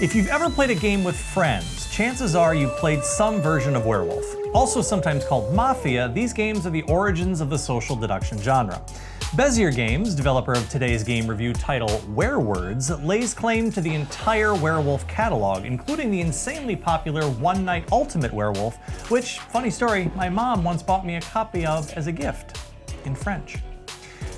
If you've ever played a game with friends, chances are you played some version of Werewolf. Also sometimes called Mafia, these games are the origins of the social deduction genre. Bezier Games, developer of today's game review title Werewords, lays claim to the entire Werewolf catalog, including the insanely popular One Night Ultimate Werewolf, which, funny story, my mom once bought me a copy of as a gift, in French.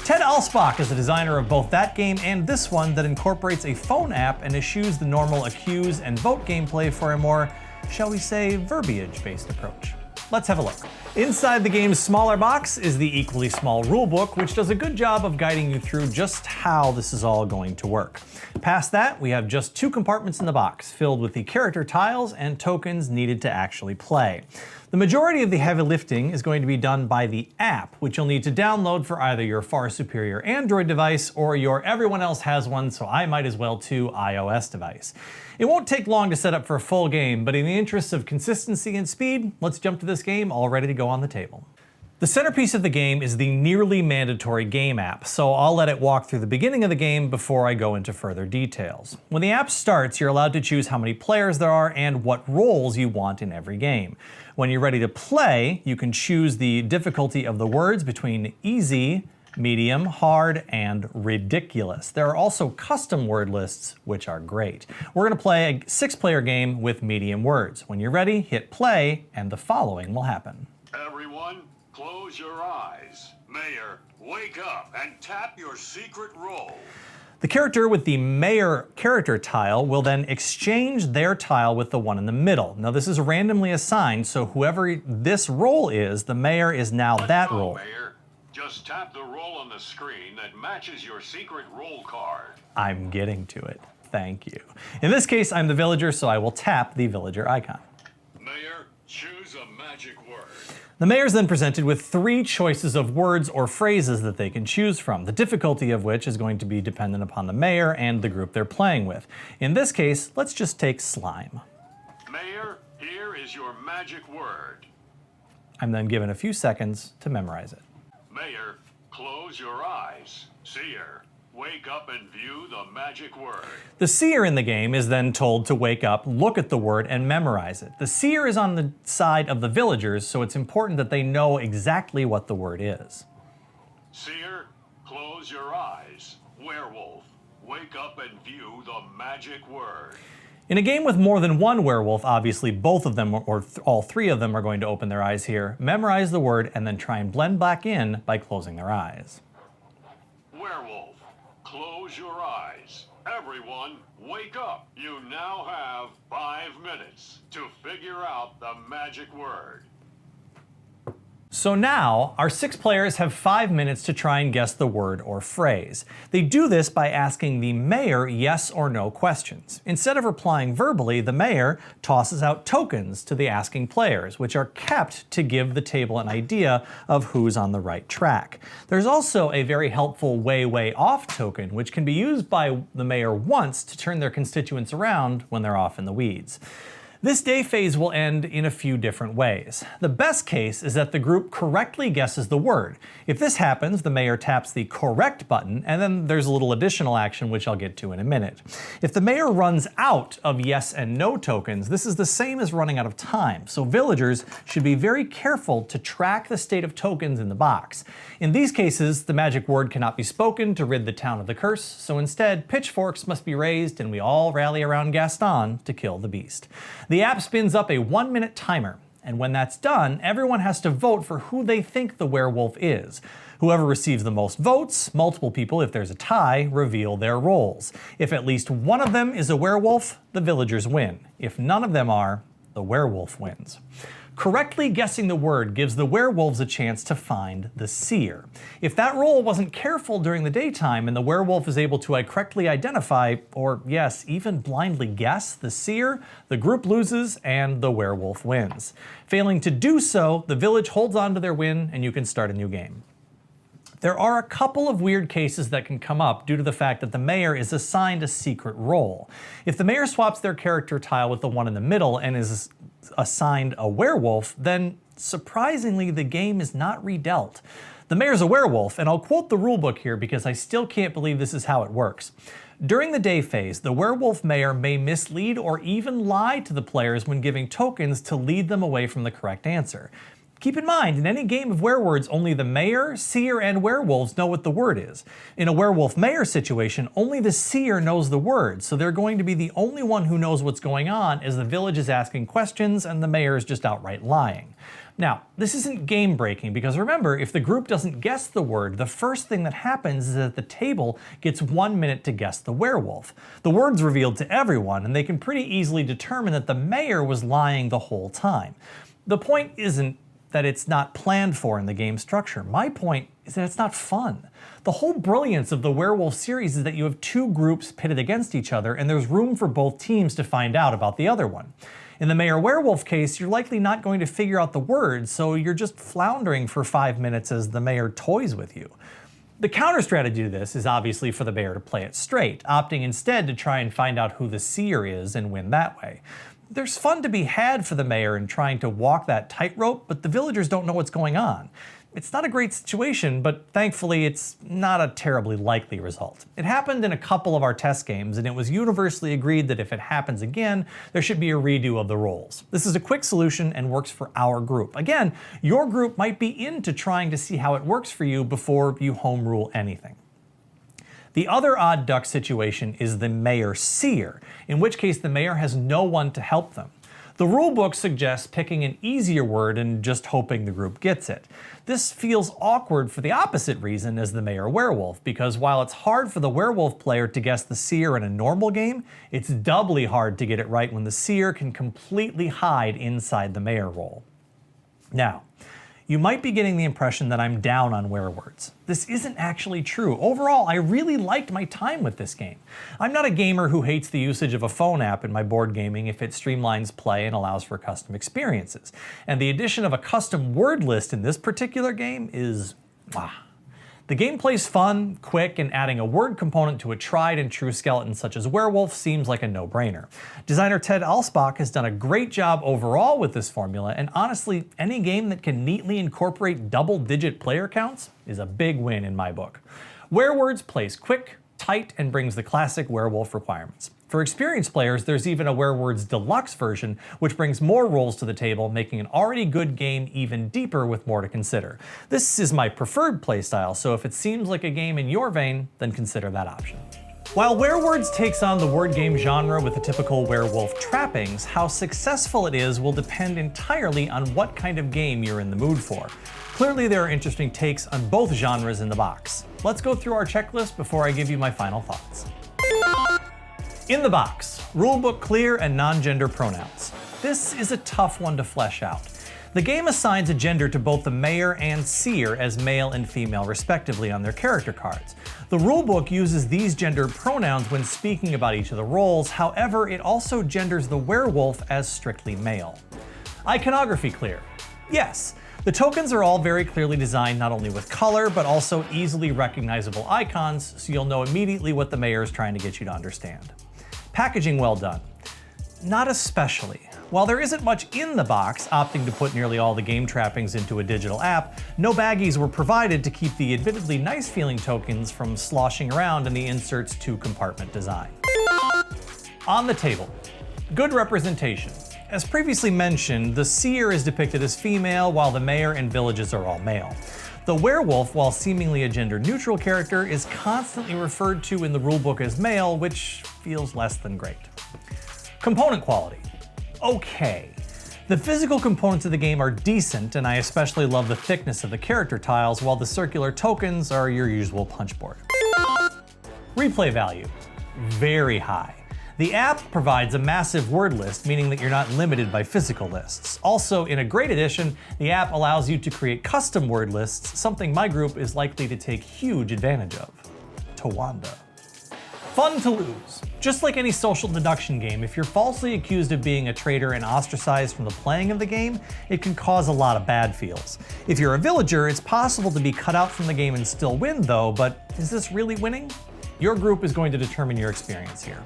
Ted Alspach is the designer of both that game and this one that incorporates a phone app and eschews the normal accuse and vote gameplay for a more, shall we say, verbiage-based approach. Let's have a look. Inside the game's smaller box is the equally small rulebook, which does a good job of guiding you through just how this is all going to work. Past that, we have just 2 compartments in the box, filled with the character tiles and tokens needed to actually play. The majority of the heavy lifting is going to be done by the app, which you'll need to download for either your far superior Android device or your everyone else has one, so I might as well too, iOS device. It won't take long to set up for a full game, but in the interests of consistency and speed, let's jump to this game all ready to go on the table. The centerpiece of the game is the nearly mandatory game app, so I'll let it walk through the beginning of the game before I go into further details. When the app starts, you're allowed to choose how many players there are and what roles you want in every game. When you're ready to play, you can choose the difficulty of the words between easy, medium, hard, and ridiculous. There are also custom word lists, which are great. We're going to play a 6-player game with medium words. When you're ready, hit play, and the following will happen. Everyone, close your eyes. Mayor, wake up and tap your secret role. The character with the mayor character tile will then exchange their tile with the one in the middle. Now this is randomly assigned, so whoever this role is, the mayor is now that role. Mayor. Just tap the role on the screen that matches your secret role card. I'm getting to it. Thank you. In this case, I'm the villager, so I will tap the villager icon. Mayor, choose a magic word. The mayor is then presented with 3 choices of words or phrases that they can choose from, the difficulty of which is going to be dependent upon the mayor and the group they're playing with. In this case, let's just take slime. Mayor, here is your magic word. I'm then given a few seconds to memorize it. Mayor, close your eyes. Seer, wake up and view the magic word. The seer in the game is then told to wake up, look at the word, and memorize it. The seer is on the side of the villagers, so it's important that they know exactly what the word is. Seer, close your eyes. Werewolf, wake up and view the magic word. In a game with more than one werewolf, obviously both of them or all 3 of them are going to open their eyes here, memorize the word, and then try and blend back in by closing their eyes. Werewolf, close your eyes. Everyone, wake up. You now have 5 minutes to figure out the magic word. So now, our 6 players have 5 minutes to try and guess the word or phrase. They do this by asking the mayor yes or no questions. Instead of replying verbally, the mayor tosses out tokens to the asking players, which are kept to give the table an idea of who's on the right track. There's also a very helpful way off token, which can be used by the mayor once to turn their constituents around when they're off in the weeds. This day phase will end in a few different ways. The best case is that the group correctly guesses the word. If this happens, the mayor taps the correct button, and then there's a little additional action which I'll get to in a minute. If the mayor runs out of yes and no tokens, this is the same as running out of time, so villagers should be very careful to track the state of tokens in the box. In these cases, the magic word cannot be spoken to rid the town of the curse, so instead pitchforks must be raised and we all rally around Gaston to kill the beast. The app spins up a 1-minute timer, and when that's done, everyone has to vote for who they think the werewolf is. Whoever receives the most votes, multiple people, if there's a tie, reveal their roles. If at least one of them is a werewolf, the villagers win. If none of them are, the werewolf wins. Correctly guessing the word gives the werewolves a chance to find the seer. If that role wasn't careful during the daytime and the werewolf is able to correctly identify, or yes, even blindly guess the seer, the group loses and the werewolf wins. Failing to do so, the village holds on to their win and you can start a new game. There are a couple of weird cases that can come up due to the fact that the mayor is assigned a secret role. If the mayor swaps their character tile with the one in the middle and is assigned a werewolf, then surprisingly the game is not redealt. The mayor's a werewolf, and I'll quote the rulebook here because I still can't believe this is how it works. During the day phase, the werewolf mayor may mislead or even lie to the players when giving tokens to lead them away from the correct answer. Keep in mind, in any game of Werewords, only the mayor, seer, and werewolves know what the word is. In a werewolf-mayor situation, only the seer knows the word, so they're going to be the only one who knows what's going on as the village is asking questions and the mayor is just outright lying. Now, this isn't game-breaking because remember, if the group doesn't guess the word, the first thing that happens is that the table gets 1 minute to guess the werewolf. The word's revealed to everyone, and they can pretty easily determine that the mayor was lying the whole time. The point isn't that it's not planned for in the game structure. My point is that it's not fun. The whole brilliance of the Werewolf series is that you have two groups pitted against each other and there's room for both teams to find out about the other one. In the Mayor Werewolf case, you're likely not going to figure out the words, so you're just floundering for 5 minutes as the mayor toys with you. The counter strategy to this is obviously for the mayor to play it straight, opting instead to try and find out who the seer is and win that way. There's fun to be had for the mayor in trying to walk that tightrope, but the villagers don't know what's going on. It's not a great situation, but thankfully it's not a terribly likely result. It happened in a couple of our test games, and it was universally agreed that if it happens again, there should be a redo of the roles. This is a quick solution and works for our group. Again, your group might be into trying to see how it works for you before you home rule anything. The other odd duck situation is the mayor seer, in which case the mayor has no one to help them. The rulebook suggests picking an easier word and just hoping the group gets it. This feels awkward for the opposite reason as the mayor werewolf, because while it's hard for the werewolf player to guess the seer in a normal game, it's doubly hard to get it right when the seer can completely hide inside the mayor role. Now, you might be getting the impression that I'm down on Werewords. This isn't actually true. Overall, I really liked my time with this game. I'm not a gamer who hates the usage of a phone app in my board gaming if it streamlines play and allows for custom experiences. And the addition of a custom word list in this particular game is The gameplay's fun, quick, and adding a word component to a tried and true skeleton such as Werewolf seems like a no-brainer. Designer Ted Alspach has done a great job overall with this formula, and honestly, any game that can neatly incorporate double-digit player counts is a big win in my book. Werewords plays quick, tight, and brings the classic Werewolf requirements. For experienced players, there's even a Werewords Deluxe version, which brings more roles to the table, making an already good game even deeper with more to consider. This is my preferred playstyle, so if it seems like a game in your vein, then consider that option. While Werewords takes on the word game genre with the typical werewolf trappings, how successful it is will depend entirely on what kind of game you're in the mood for. Clearly, there are interesting takes on both genres in the box. Let's go through our checklist before I give you my final thoughts. In the box, rulebook clear and non-gender pronouns. This is a tough one to flesh out. The game assigns a gender to both the mayor and seer as male and female respectively on their character cards. The rulebook uses these gendered pronouns when speaking about each of the roles, however, it also genders the werewolf as strictly male. Iconography clear. Yes, the tokens are all very clearly designed not only with color, but also easily recognizable icons, so you'll know immediately what the mayor is trying to get you to understand. Packaging well done. Not especially. While there isn't much in the box, opting to put nearly all the game trappings into a digital app, no baggies were provided to keep the admittedly nice-feeling tokens from sloshing around in the insert's two-compartment design. On the table, good representation. As previously mentioned, the seer is depicted as female, while the mayor and villages are all male. The werewolf, while seemingly a gender-neutral character, is constantly referred to in the rulebook as male, which feels less than great. Component quality. Okay. The physical components of the game are decent, and I especially love the thickness of the character tiles, while the circular tokens are your usual punchboard. Replay value. Very high. The app provides a massive word list, meaning that you're not limited by physical lists. Also, in a great addition, the app allows you to create custom word lists, something my group is likely to take huge advantage of. Tawanda. Fun to lose. Just like any social deduction game, if you're falsely accused of being a traitor and ostracized from the playing of the game, it can cause a lot of bad feels. If you're a villager, it's possible to be cut out from the game and still win though, but is this really winning? Your group is going to determine your experience here.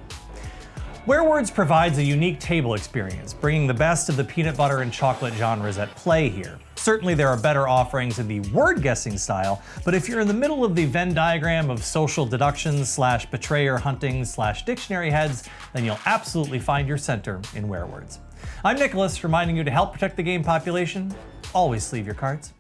Werewords provides a unique table experience, bringing the best of the peanut butter and chocolate genres at play here. Certainly there are better offerings in the word guessing style, but if you're in the middle of the Venn diagram of social deductions / betrayer hunting / dictionary heads, then you'll absolutely find your center in Werewords. I'm Nicholas, reminding you to help protect the game population, always sleeve your cards.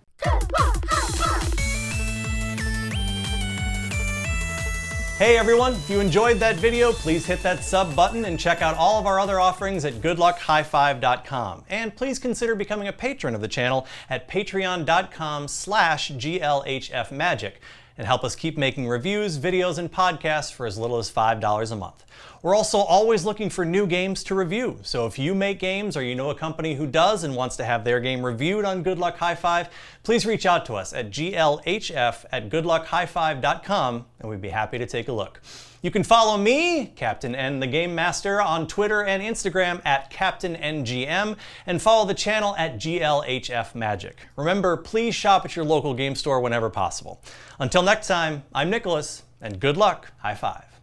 Hey everyone, if you enjoyed that video, please hit that sub button and check out all of our other offerings at goodluckhighfive.com. And please consider becoming a patron of the channel at patreon.com/GLHFmagic and help us keep making reviews, videos, and podcasts for as little as $5 a month. We're also always looking for new games to review, so if you make games or you know a company who does and wants to have their game reviewed on Good Luck High Five, please reach out to us at glhf@goodluckhighfive.com and we'd be happy to take a look. You can follow me, Captain N the Game Master, on Twitter and Instagram at CaptainNGM, and follow the channel at GLHF Magic. Remember, please shop at your local game store whenever possible. Until next time, I'm Nicholas, and good luck, high five.